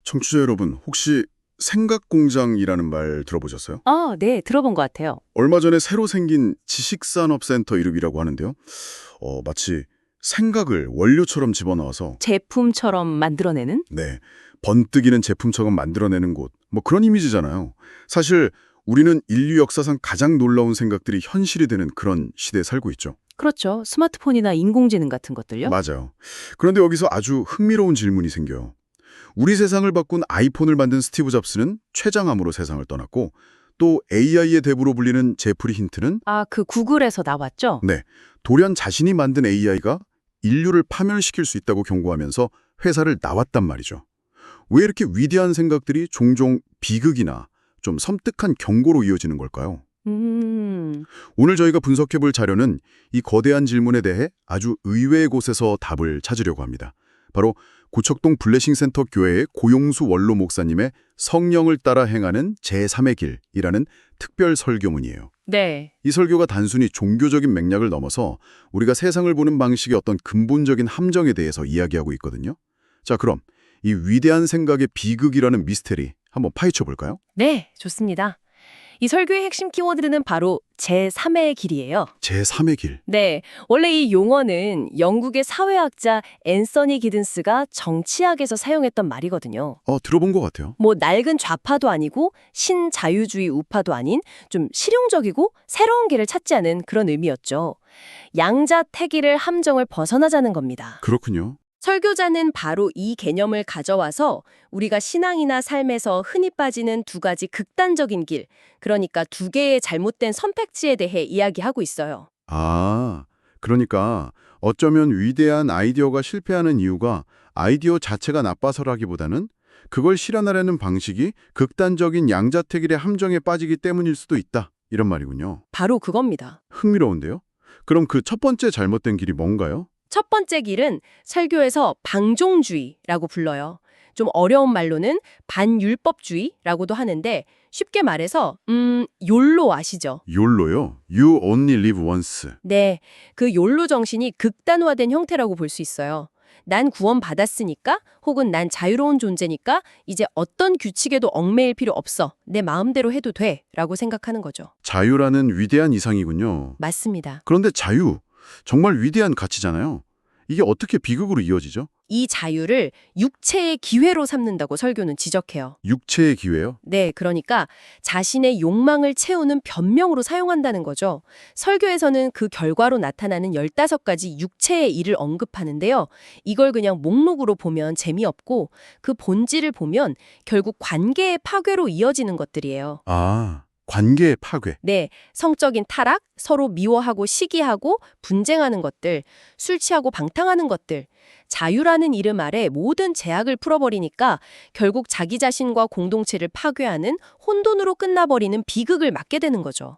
청취자 여러분, 혹시 생각공장이라는 말 들어보셨어요? 네, 들어본 것 같아요. 얼마 전에 새로 생긴 지식산업센터 이름이라고 하는데요. 마치 생각을 원료처럼 집어넣어서 제품처럼 만들어내는? 네, 번뜩이는 제품처럼 만들어내는 곳, 뭐 그런 이미지잖아요. 사실 우리는 인류 역사상 가장 놀라운 생각들이 현실이 되는 그런 시대에 살고 있죠. 그렇죠. 스마트폰이나 인공지능 같은 것들요? 맞아요. 그런데 여기서 아주 흥미로운 질문이 생겨요. 우리 세상을 바꾼 아이폰을 만든 스티브 잡스는 췌장암으로 세상을 떠났고 또 AI의 대부로 불리는 제프리 힌트는 그 구글에서 나왔죠? 네, 돌연 자신이 만든 AI가 인류를 파멸시킬 수 있다고 경고하면서 회사를 나왔단 말이죠. 왜 이렇게 위대한 생각들이 종종 비극이나 좀 섬뜩한 경고로 이어지는 걸까요? 음, 오늘 저희가 분석해볼 자료는 이 거대한 질문에 대해 아주 의외의 곳에서 답을 찾으려고 합니다. 바로 고척동 블레싱센터 교회의 고용수 원로 목사님의 성령을 따라 행하는 제3의 길이라는 특별 설교문이에요. 네. 이 설교가 단순히 종교적인 맥락을 넘어서 우리가 세상을 보는 방식의 어떤 근본적인 함정에 대해서 이야기하고 있거든요. 자, 그럼 이 위대한 생각의 비극이라는 미스테리 한번 파헤쳐 볼까요? 네, 좋습니다. 이 설교의 핵심 키워드는 바로 제3의 길이에요. 제3의 길. 네, 원래 이 용어는 영국의 사회학자 앤서니 기든스가 정치학에서 사용했던 말이거든요. 들어본 것 같아요. 뭐 낡은 좌파도 아니고 신자유주의 우파도 아닌 좀 실용적이고 새로운 길을 찾지 않은 그런 의미였죠. 양자택일의 함정을 벗어나자는 겁니다. 그렇군요. 설교자는 바로 이 개념을 가져와서 우리가 신앙이나 삶에서 흔히 빠지는 두 가지 극단적인 길, 그러니까 두 개의 잘못된 선택지에 대해 이야기하고 있어요. 그러니까 어쩌면 위대한 아이디어가 실패하는 이유가 아이디어 자체가 나빠서라기보다는 그걸 실현하려는 방식이 극단적인 양자택일의 함정에 빠지기 때문일 수도 있다. 이런 말이군요. 바로 그겁니다. 흥미로운데요? 그럼 그 첫 번째 잘못된 길이 뭔가요? 첫 번째 길은 설교에서 방종주의라고 불러요. 좀 어려운 말로는 반율법주의라고도 하는데 쉽게 말해서 욜로 아시죠? 욜로요? You only live once. 네, 그 욜로 정신이 극단화된 형태라고 볼 수 있어요. 난 구원받았으니까 혹은 난 자유로운 존재니까 이제 어떤 규칙에도 얽매일 필요 없어. 내 마음대로 해도 돼 라고 생각하는 거죠. 자유라는 위대한 이상이군요. 맞습니다. 그런데 자유, 정말 위대한 가치잖아요. 이게 어떻게 비극으로 이어지죠? 이 자유를 육체의 기회로 삼는다고 설교는 지적해요. 육체의 기회요? 네, 그러니까 자신의 욕망을 채우는 변명으로 사용한다는 거죠. 설교에서는 그 결과로 나타나는 15가지 육체의 일을 언급하는데요. 이걸 그냥 목록으로 보면 재미없고 그 본질을 보면 결국 관계의 파괴로 이어지는 것들이에요. 관계의 파괴. 네, 성적인 타락, 서로 미워하고 시기하고 분쟁하는 것들, 술 취하고 방탕하는 것들, 자유라는 이름 아래 모든 제약을 풀어버리니까 결국 자기 자신과 공동체를 파괴하는 혼돈으로 끝나버리는 비극을 맞게 되는 거죠.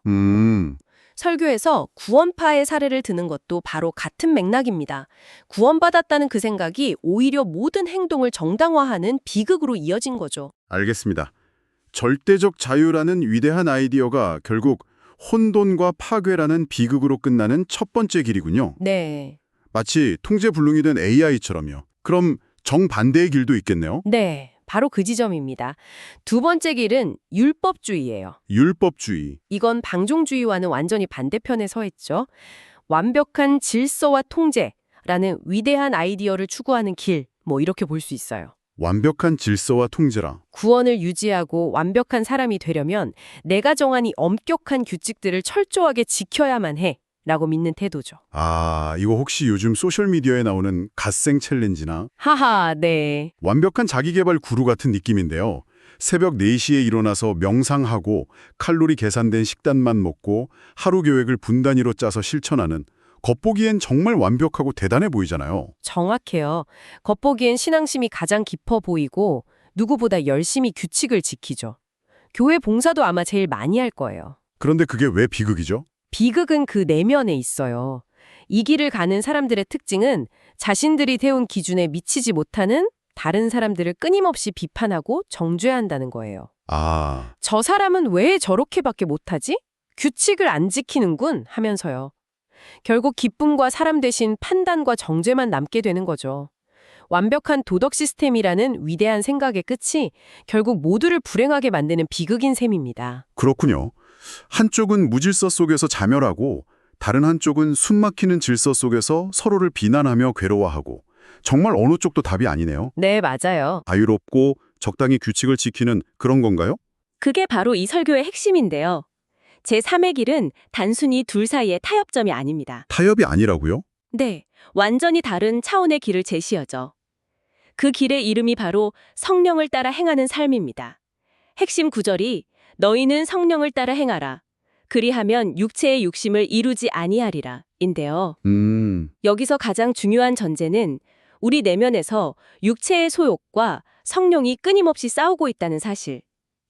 설교에서 구원파의 사례를 드는 것도 바로 같은 맥락입니다. 구원받았다는 그 생각이 오히려 모든 행동을 정당화하는 비극으로 이어진 거죠. 알겠습니다. 절대적 자유라는 위대한 아이디어가 결국 혼돈과 파괴라는 비극으로 끝나는 첫 번째 길이군요. 네. 마치 통제불능이 된 AI처럼요. 그럼 정반대의 길도 있겠네요. 네, 바로 그 지점입니다. 두 번째 길은 율법주의예요. 율법주의. 이건 방종주의와는 완전히 반대편에 서 있죠. 완벽한 질서와 통제라는 위대한 아이디어를 추구하는 길, 뭐 이렇게 볼 수 있어요. 완벽한 질서와 통제라. 구원을 유지하고 완벽한 사람이 되려면 내가 정한 이 엄격한 규칙들을 철저하게 지켜야만 해 라고 믿는 태도죠. 이거 혹시 요즘 소셜미디어에 나오는 갓생 챌린지나 하하, 네. 완벽한 자기계발 구루 같은 느낌인데요. 새벽 4시에 일어나서 명상하고 칼로리 계산된 식단만 먹고 하루 계획을 분 단위로 짜서 실천하는 겉보기엔 정말 완벽하고 대단해 보이잖아요. 정확해요. 겉보기엔 신앙심이 가장 깊어 보이고 누구보다 열심히 규칙을 지키죠. 교회 봉사도 아마 제일 많이 할 거예요. 그런데 그게 왜 비극이죠? 비극은 그 내면에 있어요. 이 길을 가는 사람들의 특징은 자신들이 세운 기준에 미치지 못하는 다른 사람들을 끊임없이 비판하고 정죄한다는 거예요. 저 사람은 왜 저렇게밖에 못하지? 규칙을 안 지키는군 하면서요. 결국 기쁨과 사람 대신 판단과 정죄만 남게 되는 거죠. 완벽한 도덕 시스템이라는 위대한 생각의 끝이 결국 모두를 불행하게 만드는 비극인 셈입니다. 그렇군요. 한쪽은 무질서 속에서 자멸하고 다른 한쪽은 숨막히는 질서 속에서 서로를 비난하며 괴로워하고 정말 어느 쪽도 답이 아니네요. 네, 맞아요. 자유롭고 적당히 규칙을 지키는 그런 건가요? 그게 바로 이 설교의 핵심인데요. 제3의 길은 단순히 둘 사이의 타협점이 아닙니다. 타협이 아니라고요? 네, 완전히 다른 차원의 길을 제시하죠. 그 길의 이름이 바로 성령을 따라 행하는 삶입니다. 핵심 구절이 너희는 성령을 따라 행하라. 그리하면 육체의 욕심을 이루지 아니하리라 인데요. 여기서 가장 중요한 전제는 우리 내면에서 육체의 소욕과 성령이 끊임없이 싸우고 있다는 사실.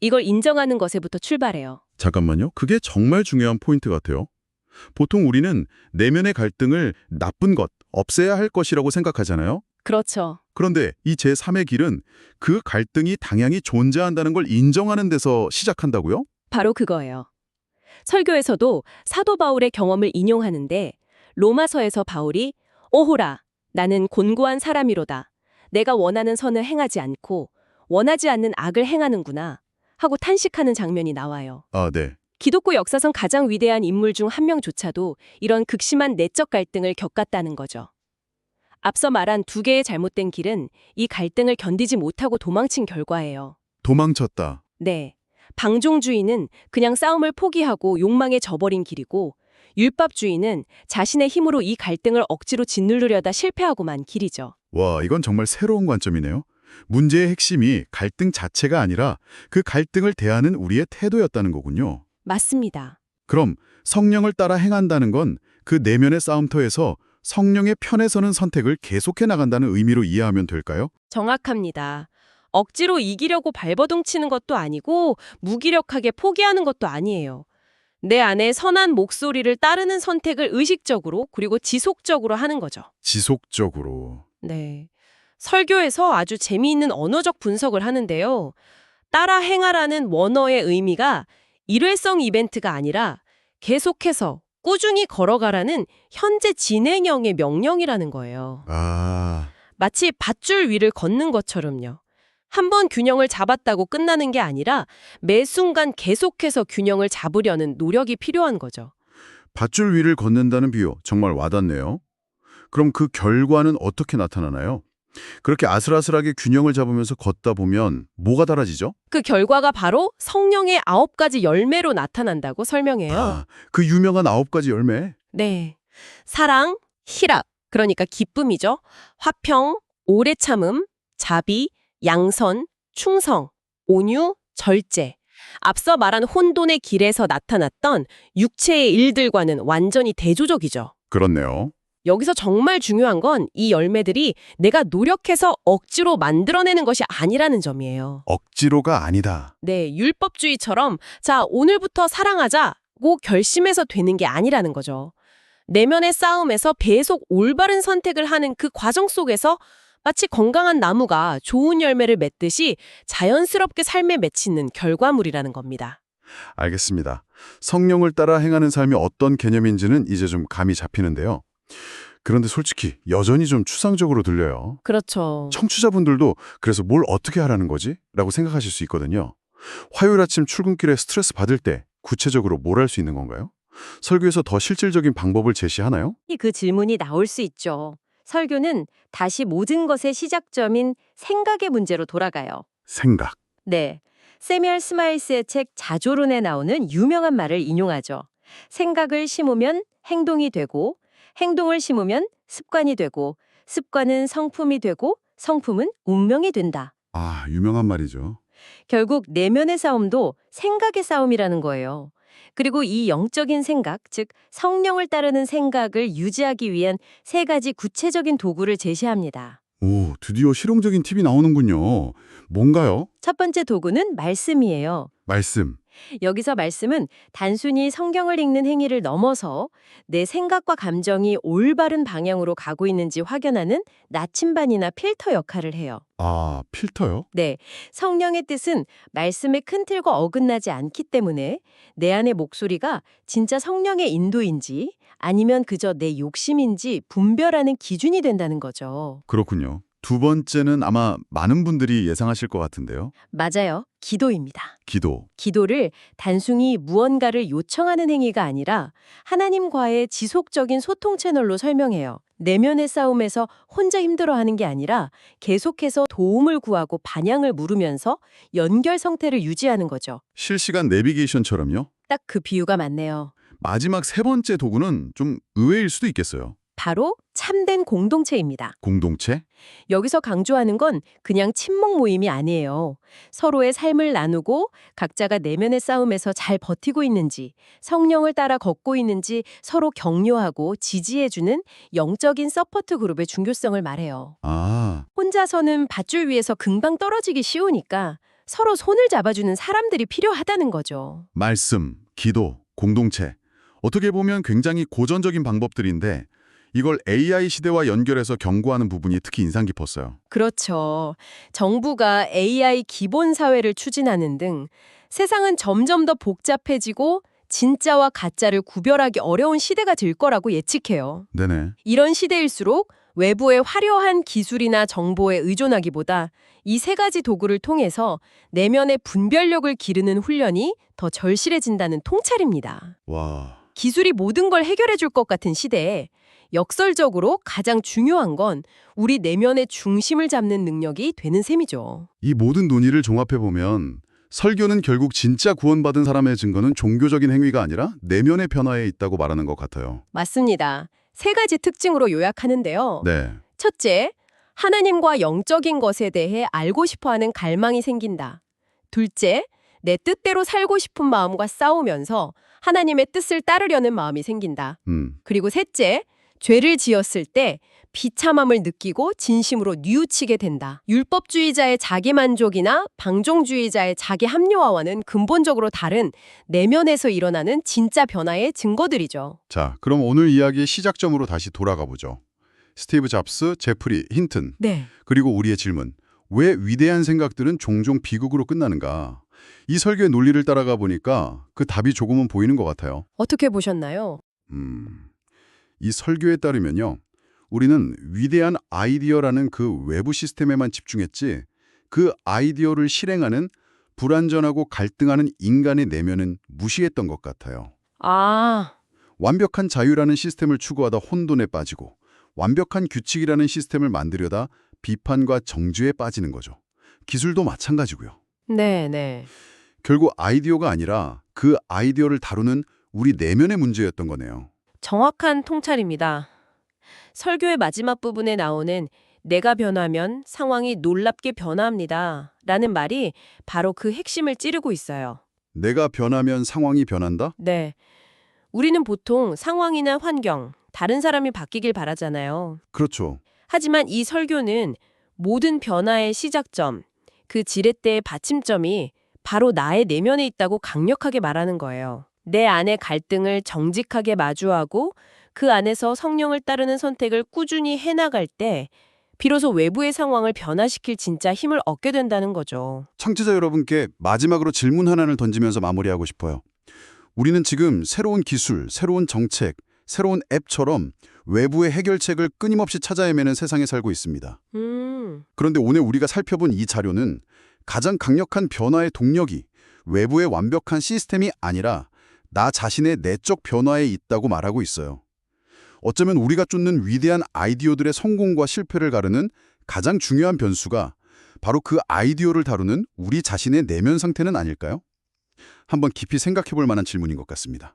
이걸 인정하는 것에부터 출발해요. 잠깐만요. 그게 정말 중요한 포인트 같아요. 보통 우리는 내면의 갈등을 나쁜 것, 없애야 할 것이라고 생각하잖아요. 그렇죠. 그런데 이 제3의 길은 그 갈등이 당연히 존재한다는 걸 인정하는 데서 시작한다고요? 바로 그거예요. 설교에서도 사도 바울의 경험을 인용하는데 로마서에서 바울이 오호라 나는 곤고한 사람이로다. 내가 원하는 선을 행하지 않고 원하지 않는 악을 행하는구나 하고 탄식하는 장면이 나와요. 아, 네. 기독교 역사상 가장 위대한 인물 중 한 명조차도 이런 극심한 내적 갈등을 겪었다는 거죠. 앞서 말한 두 개의 잘못된 길은 이 갈등을 견디지 못하고 도망친 결과예요. 도망쳤다. 네. 방종주의는 그냥 싸움을 포기하고 욕망에 져버린 길이고 율법주의는 자신의 힘으로 이 갈등을 억지로 짓누르려다 실패하고만 길이죠. 와, 이건 정말 새로운 관점이네요. 문제의 핵심이 갈등 자체가 아니라 그 갈등을 대하는 우리의 태도였다는 거군요. 맞습니다. 그럼 성령을 따라 행한다는 건 그 내면의 싸움터에서 성령의 편에 서는 선택을 계속해 나간다는 의미로 이해하면 될까요? 정확합니다. 억지로 이기려고 발버둥 치는 것도 아니고 무기력하게 포기하는 것도 아니에요. 내 안에 선한 목소리를 따르는 선택을 의식적으로 그리고 지속적으로 하는 거죠. 지속적으로. 네. 설교에서 아주 재미있는 언어적 분석을 하는데요. 따라 행하라는 원어의 의미가 일회성 이벤트가 아니라 계속해서 꾸준히 걸어가라는 현재 진행형의 명령이라는 거예요. 아, 마치 밧줄 위를 걷는 것처럼요. 한 번 균형을 잡았다고 끝나는 게 아니라 매 순간 계속해서 균형을 잡으려는 노력이 필요한 거죠. 밧줄 위를 걷는다는 비유 정말 와닿네요. 그럼 그 결과는 어떻게 나타나나요? 그렇게 아슬아슬하게 균형을 잡으면서 걷다 보면 뭐가 달라지죠? 그 결과가 바로 성령의 9가지 열매로 나타난다고 설명해요. 아, 그 유명한 9가지 열매. 네. 사랑, 희락, 그러니까 기쁨이죠. 화평, 오래 참음, 자비, 양선, 충성, 온유, 절제. 앞서 말한 혼돈의 길에서 나타났던 육체의 일들과는 완전히 대조적이죠. 그렇네요. 여기서 정말 중요한 건 이 열매들이 내가 노력해서 억지로 만들어내는 것이 아니라는 점이에요. 억지로가 아니다. 네, 율법주의처럼 자, 오늘부터 사랑하자고 결심해서 되는 게 아니라는 거죠. 내면의 싸움에서 계속 올바른 선택을 하는 그 과정 속에서 마치 건강한 나무가 좋은 열매를 맺듯이 자연스럽게 삶에 맺히는 결과물이라는 겁니다. 알겠습니다. 성령을 따라 행하는 삶이 어떤 개념인지는 이제 좀 감이 잡히는데요. 그런데 솔직히 여전히 좀 추상적으로 들려요. 그렇죠. 청취자분들도 그래서 뭘 어떻게 하라는 거지? 라고 생각하실 수 있거든요. 화요일 아침 출근길에 스트레스 받을 때 구체적으로 뭘 할 수 있는 건가요? 설교에서 더 실질적인 방법을 제시하나요? 그 질문이 나올 수 있죠. 설교는 다시 모든 것의 시작점인 생각의 문제로 돌아가요. 생각. 네. 세미얼 스마일스의 책 자조론에 나오는 유명한 말을 인용하죠. 생각을 심으면 행동이 되고 행동을 심으면 습관이 되고 습관은 성품이 되고 성품은 운명이 된다. 아, 유명한 말이죠. 결국 내면의 싸움도 생각의 싸움이라는 거예요. 그리고 이 영적인 생각, 즉 성령을 따르는 생각을 유지하기 위한 3가지 구체적인 도구를 제시합니다. 오, 드디어 실용적인 팁이 나오는군요. 뭔가요? 첫 번째 도구는 말씀이에요. 말씀. 여기서 말씀은 단순히 성경을 읽는 행위를 넘어서 내 생각과 감정이 올바른 방향으로 가고 있는지 확인하는 나침반이나 필터 역할을 해요. 아, 필터요? 네, 성령의 뜻은 말씀의 큰 틀과 어긋나지 않기 때문에 내 안의 목소리가 진짜 성령의 인도인지 아니면 그저 내 욕심인지 분별하는 기준이 된다는 거죠. 그렇군요. 두 번째는 아마 많은 분들이 예상하실 것 같은데요. 맞아요. 기도입니다. 기도. 기도를 단순히 무언가를 요청하는 행위가 아니라 하나님과의 지속적인 소통 채널로 설명해요. 내면의 싸움에서 혼자 힘들어하는 게 아니라 계속해서 도움을 구하고 반향을 물으면서 연결 상태를 유지하는 거죠. 실시간 내비게이션처럼요. 딱 그 비유가 맞네요. 마지막 세 번째 도구는 좀 의외일 수도 있겠어요. 바로 참된 공동체입니다. 공동체? 여기서 강조하는 건 그냥 친목 모임이 아니에요. 서로의 삶을 나누고 각자가 내면의 싸움에서 잘 버티고 있는지, 성령을 따라 걷고 있는지 서로 격려하고 지지해주는 영적인 서포트 그룹의 중요성을 말해요. 아, 혼자서는 밧줄 위에서 금방 떨어지기 쉬우니까 서로 손을 잡아주는 사람들이 필요하다는 거죠. 말씀, 기도, 공동체. 어떻게 보면 굉장히 고전적인 방법들인데 이걸 AI 시대와 연결해서 경고하는 부분이 특히 인상 깊었어요. 그렇죠. 정부가 AI 기본 사회를 추진하는 등 세상은 점점 더 복잡해지고 진짜와 가짜를 구별하기 어려운 시대가 될 거라고 예측해요. 네네. 이런 시대일수록 외부의 화려한 기술이나 정보에 의존하기보다 이 세 가지 도구를 통해서 내면의 분별력을 기르는 훈련이 더 절실해진다는 통찰입니다. 와, 기술이 모든 걸 해결해 줄 것 같은 시대에 역설적으로 가장 중요한 건 우리 내면의 중심을 잡는 능력이 되는 셈이죠. 이 모든 논의를 종합해보면 설교는 결국 진짜 구원받은 사람의 증거는 종교적인 행위가 아니라 내면의 변화에 있다고 말하는 것 같아요. 맞습니다. 세 가지 특징으로 요약하는데요. 네. 첫째, 하나님과 영적인 것에 대해 알고 싶어하는 갈망이 생긴다. 둘째, 내 뜻대로 살고 싶은 마음과 싸우면서 하나님의 뜻을 따르려는 마음이 생긴다. 그리고 셋째, 죄를 지었을 때 비참함을 느끼고 진심으로 뉘우치게 된다. 율법주의자의 자기만족이나 방종주의자의 자기 합리화와는 근본적으로 다른 내면에서 일어나는 진짜 변화의 증거들이죠. 자, 그럼 오늘 이야기의 시작점으로 다시 돌아가 보죠. 스티브 잡스, 제프리 힌튼, 네. 그리고 우리의 질문. 왜 위대한 생각들은 종종 비극으로 끝나는가? 이 설교의 논리를 따라가 보니까 그 답이 조금은 보이는 것 같아요. 어떻게 보셨나요? 이 설교에 따르면요. 우리는 위대한 아이디어라는 그 외부 시스템에만 집중했지 그 아이디어를 실행하는 불완전하고 갈등하는 인간의 내면은 무시했던 것 같아요. 아, 완벽한 자유라는 시스템을 추구하다 혼돈에 빠지고 완벽한 규칙이라는 시스템을 만들려다 비판과 정죄에 빠지는 거죠. 기술도 마찬가지고요. 네. 결국 아이디어가 아니라 그 아이디어를 다루는 우리 내면의 문제였던 거네요. 정확한 통찰입니다. 설교의 마지막 부분에 나오는 내가 변하면 상황이 놀랍게 변화합니다. 라는 말이 바로 그 핵심을 찌르고 있어요. 내가 변하면 상황이 변한다? 네. 우리는 보통 상황이나 환경, 다른 사람이 바뀌길 바라잖아요. 그렇죠. 하지만 이 설교는 모든 변화의 시작점, 그 지렛대의 받침점이 바로 나의 내면에 있다고 강력하게 말하는 거예요. 내 안의 갈등을 정직하게 마주하고 그 안에서 성령을 따르는 선택을 꾸준히 해나갈 때 비로소 외부의 상황을 변화시킬 진짜 힘을 얻게 된다는 거죠. 청취자 여러분께 마지막으로 질문 하나를 던지면서 마무리하고 싶어요. 우리는 지금 새로운 기술, 새로운 정책, 새로운 앱처럼 외부의 해결책을 끊임없이 찾아 헤매는 세상에 살고 있습니다. 그런데 오늘 우리가 살펴본 이 자료는 가장 강력한 변화의 동력이 외부의 완벽한 시스템이 아니라 나 자신의 내적 변화에 있다고 말하고 있어요. 어쩌면 우리가 쫓는 위대한 아이디어들의 성공과 실패를 가르는 가장 중요한 변수가 바로 그 아이디어를 다루는 우리 자신의 내면 상태는 아닐까요? 한번 깊이 생각해 볼 만한 질문인 것 같습니다.